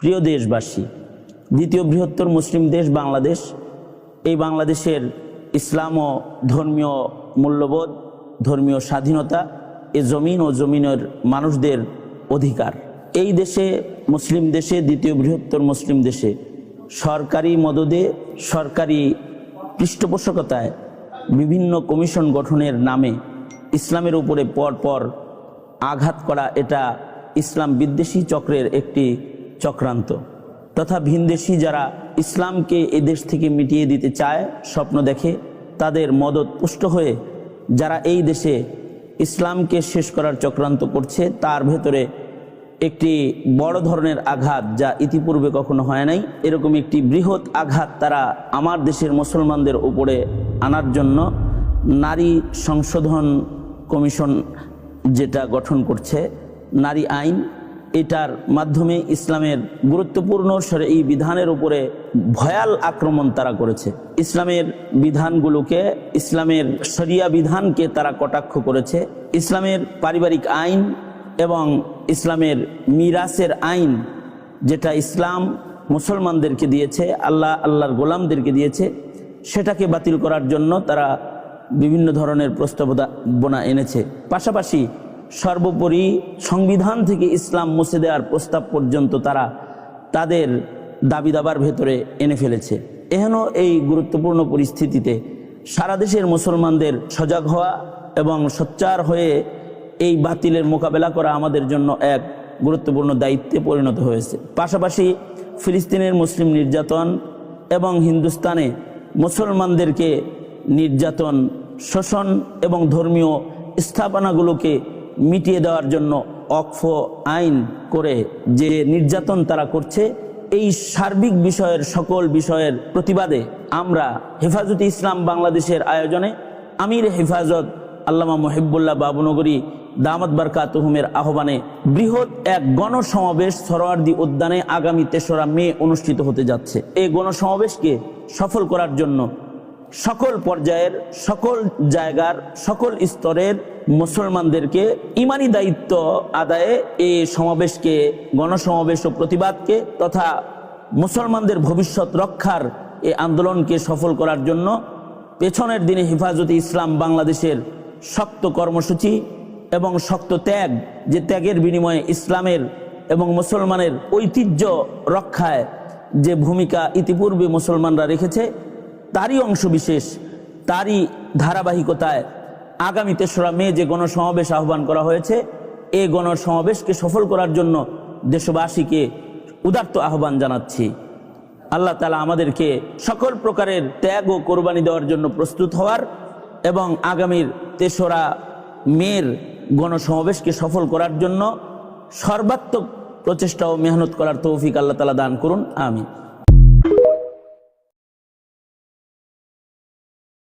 প্রিয় দেশবাসী, দ্বিতীয় বৃহত্তর মুসলিম দেশ বাংলাদেশ। এই বাংলাদেশের ইসলাম ও ধর্মীয় মূল্যবোধ, ধর্মীয় স্বাধীনতা, এ জমিন ও জমিনের মানুষদের অধিকার। এই দেশে, মুসলিম দেশে, দ্বিতীয় বৃহত্তর মুসলিম দেশে সরকারি মদদে, সরকারি পৃষ্ঠপোষকতায় বিভিন্ন কমিশন গঠনের নামে ইসলামের উপরে পরপর আঘাত করা, এটা ইসলাম বিদ্বেষী চক্রের একটি চক্রান্ত। তথা ভিনদেশী যারা ইসলামকে এ দেশ থেকে মিটিয়ে দিতে চায়, স্বপ্ন দেখে, তাদের মদত পুষ্ট হয়ে যারা এই দেশে ইসলামকে শেষ করার চক্রান্ত করছে, তার ভেতরে একটি বড় ধরনের আঘাত, যা ইতিপূর্বে কখনো হয় নাই, এরকম একটি বৃহৎ আঘাত তারা আমার দেশের মুসলমানদের উপরে আনার জন্য নারী সংশোধন কমিশন যেটা গঠন করছে, নারী আইন, এটার মাধ্যমে ইসলামের গুরুত্বপূর্ণ এই বিধানের উপরে ভয়াল আক্রমণ তারা করেছে। ইসলামের বিধানগুলোকে, ইসলামের শরিয়া বিধানকে তারা কটাক্ষ করেছে। ইসলামের পারিবারিক আইন এবং ইসলামের মিরাসের আইন, যেটা ইসলাম মুসলমানদেরকে দিয়েছে, আল্লাহর গোলামদেরকে দিয়েছে, সেটাকে বাতিল করার জন্য তারা বিভিন্ন ধরনের প্রস্তাবনা এনেছে। পাশাপাশি সর্বোপরি সংবিধান থেকে ইসলাম মুছে দেওয়ার প্রস্তাব পর্যন্ত তারা তাদের দাবি দাবার ভেতরে এনে ফেলেছে। এহেন এই গুরুত্বপূর্ণ পরিস্থিতিতে সারা দেশের মুসলমানদের সজাগ হওয়া এবং সোচ্চার হয়ে এই বাতিলের মোকাবেলা করা আমাদের জন্য এক গুরুত্বপূর্ণ দায়িত্বে পরিণত হয়েছে। পাশাপাশি ফিলিস্তিনের মুসলিম নির্যাতন এবং হিন্দুস্তানে মুসলমানদেরকে নির্যাতন, শোষণ এবং ধর্মীয় স্থাপনাগুলোকে মিটিয়ে দেওয়ার জন্য অক্ফ আইন করে যে নির্যাতন তারা করছে, এই সার্বিক বিষয়ের, সকল বিষয়ের প্রতিবাদে আমরা হেফাজতে ইসলাম বাংলাদেশের আয়োজনে আমির হেফাজত আল্লামা মুহিব্বুল্লাহ বাবুনগরী দামাত বারকাতুহুমের আহ্বানে বৃহৎ এক গণসমাবেশ সোহরাওয়ার্দী উদ্যানে আগামী ৩রা মে অনুষ্ঠিত হতে যাচ্ছে। এই গণসমাবেশকে সফল করার জন্য সকল পর্যায়ের, সকল জায়গার, সকল স্তরের মুসলমানদেরকে ইমানি দায়িত্ব আদায়ে এই সমাবেশকে, গণসমাবেশ ও প্রতিবাদকে তথা মুসলমানদের ভবিষ্যৎ রক্ষার এই আন্দোলনকে সফল করার জন্য পেছনের দিনে হেফাজতে ইসলাম বাংলাদেশের শক্ত কর্মসূচি এবং শক্ত ত্যাগ, যে ত্যাগের বিনিময়ে ইসলামের এবং মুসলমানের ঐতিহ্য রক্ষায় যে ভূমিকা ইতিপূর্বে মুসলমানরা রেখেছে, তারই অংশবিশেষ, তারই ধারাবাহিকতায় আগামী ৩রা মে যে গণসমাবেশ আহ্বান করা হয়েছে, এই গণসমাবেশকে সফল করার জন্য দেশবাসীকে উদাত্ত আহ্বান জানাচ্ছি। আল্লাহ তাআলা আমাদেরকে সকল প্রকারের ত্যাগ ও কোরবানি দেওয়ার জন্য প্রস্তুত হওয়ার এবং আগামীর ৩রা মের গণসমাবেশকে সফল করার জন্য সর্বাত্মক প্রচেষ্টা ও মেহনত করার তৌফিক আল্লাহ তাআলা দান করুন। আমিন।